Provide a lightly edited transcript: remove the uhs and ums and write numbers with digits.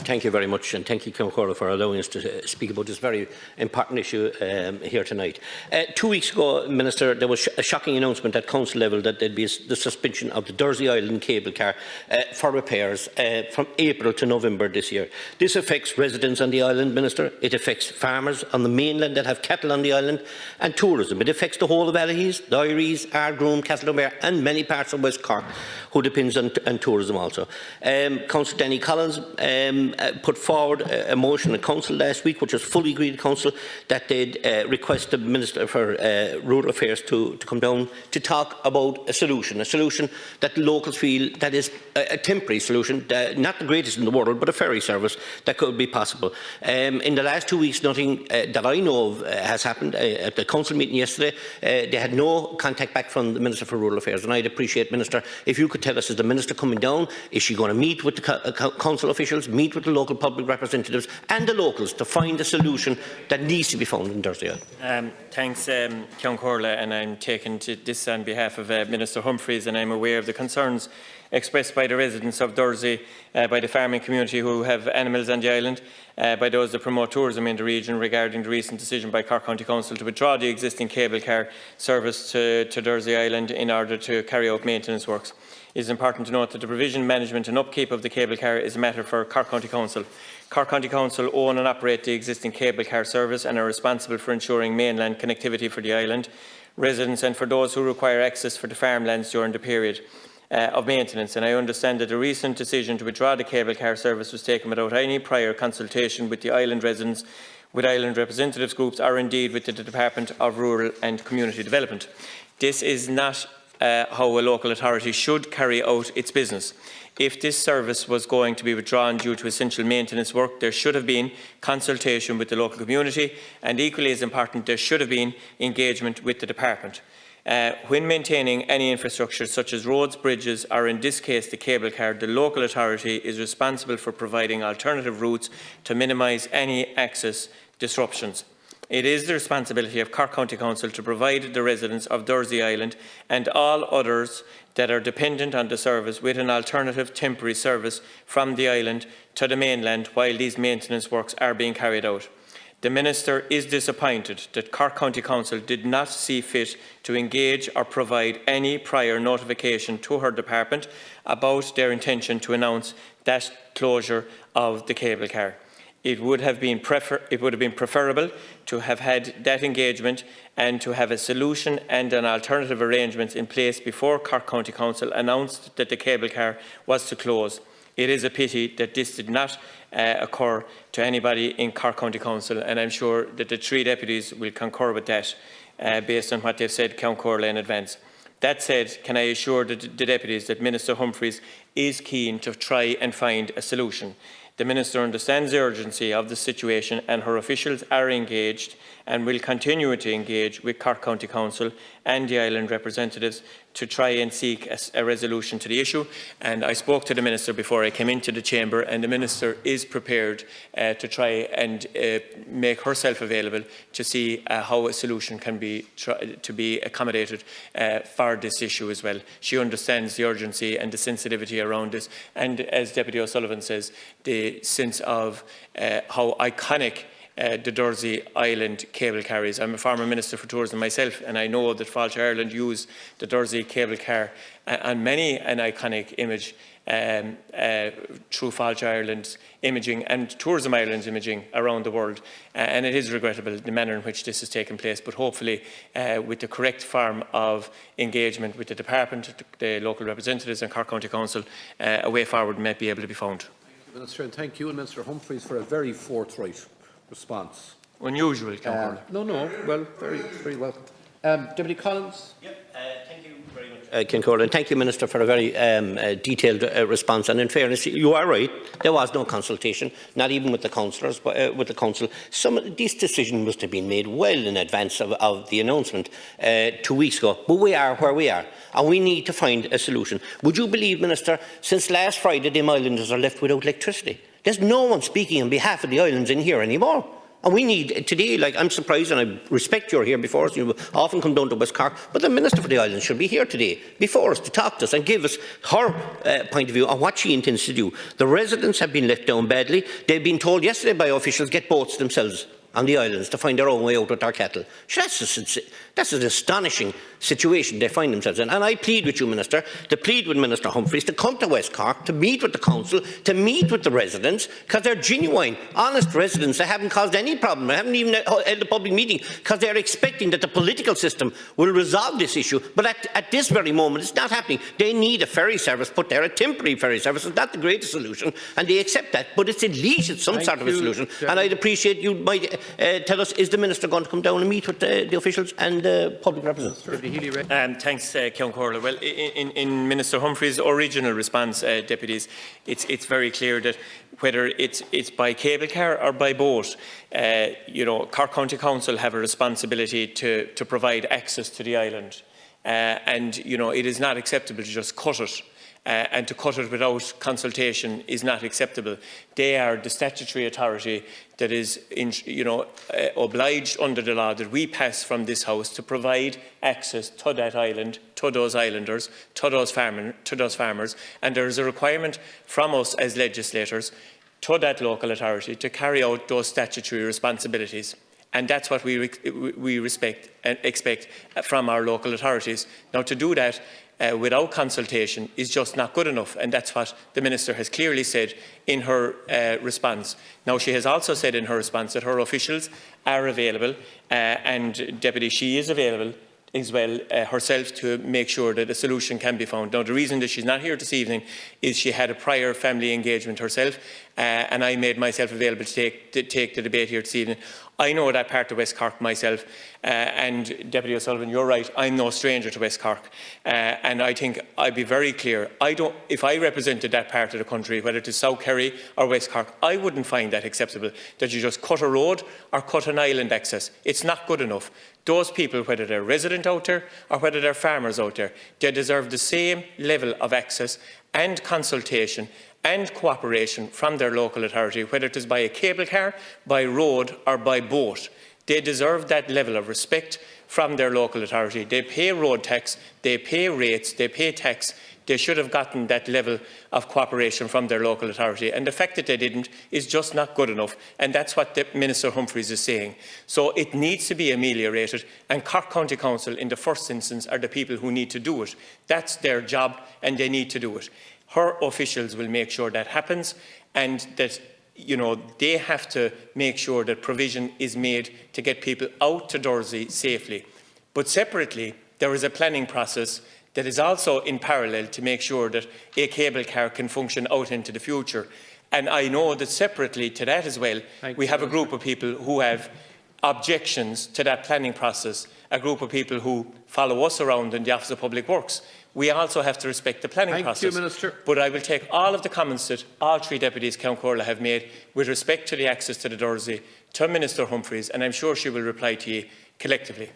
Thank you very much, and thank you, Concordia, for allowing us to speak about this very important issue here tonight. 2 weeks ago, Minister, there was a shocking announcement at Council level that there would be the suspension of the Dursey Island cable car for repairs from April to November this year. This affects residents on the island, Minister. It affects farmers on the mainland that have cattle on the island, and tourism. It affects the whole of Allihies, the Oireachtas, Ardgroom, Castlebar, and many parts of West Cork, who depends on tourism also. Councillor Danny Collins put forward a motion at Council last week, which was fully agreed at Council, that they'd request the Minister for Rural Affairs to come down to talk about a solution that the locals feel that is a temporary solution, not the greatest in the world, but a ferry service that could be possible. In the last 2 weeks, nothing that I know of has happened. At the Council meeting yesterday, they had no contact back from the Minister for Rural Affairs, and I'd appreciate, Minister, if you could tell us, is the Minister coming down? Is she going to meet with the Council officials, meet with the local public representatives and the locals to find a solution that needs to be found in Dursey Island? Thanks, Ceann Comhairle, and I'm taking to this on behalf of Minister Humphreys, and I'm aware of the concerns expressed by the residents of Dursey, by the farming community who have animals on the island, by those that promote tourism in the region regarding the recent decision by Cork County Council to withdraw the existing cable car service to Dursey Island in order to carry out maintenance works. It is important to note that the provision, management and upkeep of the cable car is a matter for Cork County Council. Cork County Council own and operate the existing cable car service and are responsible for ensuring mainland connectivity for the island residents and for those who require access for the farmlands during the period of maintenance. And I understand that the recent decision to withdraw the cable car service was taken without any prior consultation with the island residents, with island representatives groups, or indeed with the Department of Rural and Community Development. This is not how a local authority should carry out its business. If this service was going to be withdrawn due to essential maintenance work, there should have been consultation with the local community, and equally as important, there should have been engagement with the department. When maintaining any infrastructure such as roads, bridges, or in this case the cable car, the local authority is responsible for providing alternative routes to minimise any access disruptions. It is the responsibility of Cork County Council to provide the residents of Dursey Island and all others that are dependent on the service with an alternative temporary service from the island to the mainland while these maintenance works are being carried out. The Minister is disappointed that Cork County Council did not see fit to engage or provide any prior notification to her department about their intention to announce that closure of the cable car. It would have been preferable to have had that engagement and to have a solution and an alternative arrangement in place before Cork County Council announced that the cable car was to close. It is a pity that this did not occur to anybody in Cork County Council, and I'm sure that the three deputies will concur with that based on what they've said, Ceann Comhairle, in advance. That said, can I assure the deputies that Minister Humphreys is keen to try and find a solution? The Minister understands the urgency of the situation, and her officials are engaged and will continue to engage with Cork County Council and the island representatives to try and seek a resolution to the issue. And I spoke to the Minister before I came into the chamber, and the Minister is prepared to try and make herself available to see how a solution can be accommodated for this issue as well. She understands the urgency and the sensitivity around this, and as Deputy O'Sullivan says, the sense of how iconic the Dursey Island cable car is. I'm a former Minister for Tourism myself, and I know that Fáilte Ireland use the Dursey cable car on many an iconic image through Fáilte Ireland's imaging and Tourism Ireland's imaging around the world. And it is regrettable the manner in which this has taken place, but hopefully with the correct form of engagement with the department, the local representatives and Cork County Council, a way forward might be able to be found. Thank you, Minister, and thank you and Minister Humphreys for a very forthright response. Unusual, no, well, very welcome. Deputy Collins? Thank you very much, Ceann Comhairle, and thank you, Minister, for a very detailed response. And in fairness, you are right, there was no consultation, not even with the councillors, but with the council. This decision must have been made well in advance of the announcement 2 weeks ago. But we are where we are, and we need to find a solution. Would you believe, Minister, since last Friday, the islanders are left without electricity? There's no one speaking on behalf of the islands in here anymore. And we need, today, like, I'm surprised, and I respect you're here before us, you often come down to West Cork, but the Minister for the Islands should be here today, before us, to talk to us and give us her point of view on what she intends to do. The residents have been let down badly. They've been told yesterday by officials, get boats themselves on the islands to find their own way out with their cattle. Sure, that's an astonishing situation they find themselves in. And I plead with you, Minister, to plead with Minister Humphreys to come to West Cork, to meet with the council, to meet with the residents, because they're genuine, honest residents. They haven't caused any problem. They haven't even held a public meeting, because they're expecting that the political system will resolve this issue. But at this very moment, it's not happening. They need a ferry service put there, a temporary ferry service. It's not the greatest solution, and they accept that. But it's at least some sort of a solution. And I'd appreciate you might tell us, is the Minister going to come down and meet with the officials and the public representatives? Thanks, Ceann Comhairle. Well, in Minister Humphreys' original response, deputies, it's very clear that whether it's by cable car or by boat, Cork County Council have a responsibility to provide access to the island, and it is not acceptable to just cut it. And to cut it without consultation is not acceptable. They are the statutory authority that is, obliged under the law that we pass from this House to provide access to that island, to those islanders, to those farmers. And there is a requirement from us as legislators to that local authority to carry out those statutory responsibilities. And that's what we respect and expect from our local authorities. Now, to do that without consultation is just not good enough, and that's what the Minister has clearly said in her response. Now, she has also said in her response that her officials are available, and Deputy, she is available as well herself to make sure that a solution can be found. Now, the reason that she's not here this evening is she had a prior family engagement herself, and I made myself available to take the debate here this evening. I know that part of West Cork myself, and Deputy O'Sullivan, you're right, I'm no stranger to West Cork, and I think I'd be very clear. If I represented that part of the country, whether it is South Kerry or West Cork, I wouldn't find that acceptable, that you just cut a road or cut an island access. It's not good enough. Those people, whether they're resident out there or whether they're farmers out there, they deserve the same level of access and consultation and cooperation from their local authority, whether it is by a cable car, by road or by boat. They deserve that level of respect from their local authority. They pay road tax, they pay rates, they pay tax. They should have gotten that level of cooperation from their local authority. And the fact that they didn't is just not good enough. And that's what Minister Humphreys is saying. So it needs to be ameliorated. And Cork County Council, in the first instance, are the people who need to do it. That's their job, and they need to do it. Her officials will make sure that happens, and that they have to make sure that provision is made to get people out to Dursey safely. But separately, there is a planning process that is also in parallel to make sure that a cable car can function out into the future. And I know that separately to that as well, we have a group of people who have objections to that planning process, a group of people who follow us around in the Office of Public Works. We also have to respect the planning process. Thank you, Minister. But I will take all of the comments that all three deputies, Ceann Comhairle, have made with respect to the access to the Dursey to Minister Humphreys, and I'm sure she will reply to you collectively.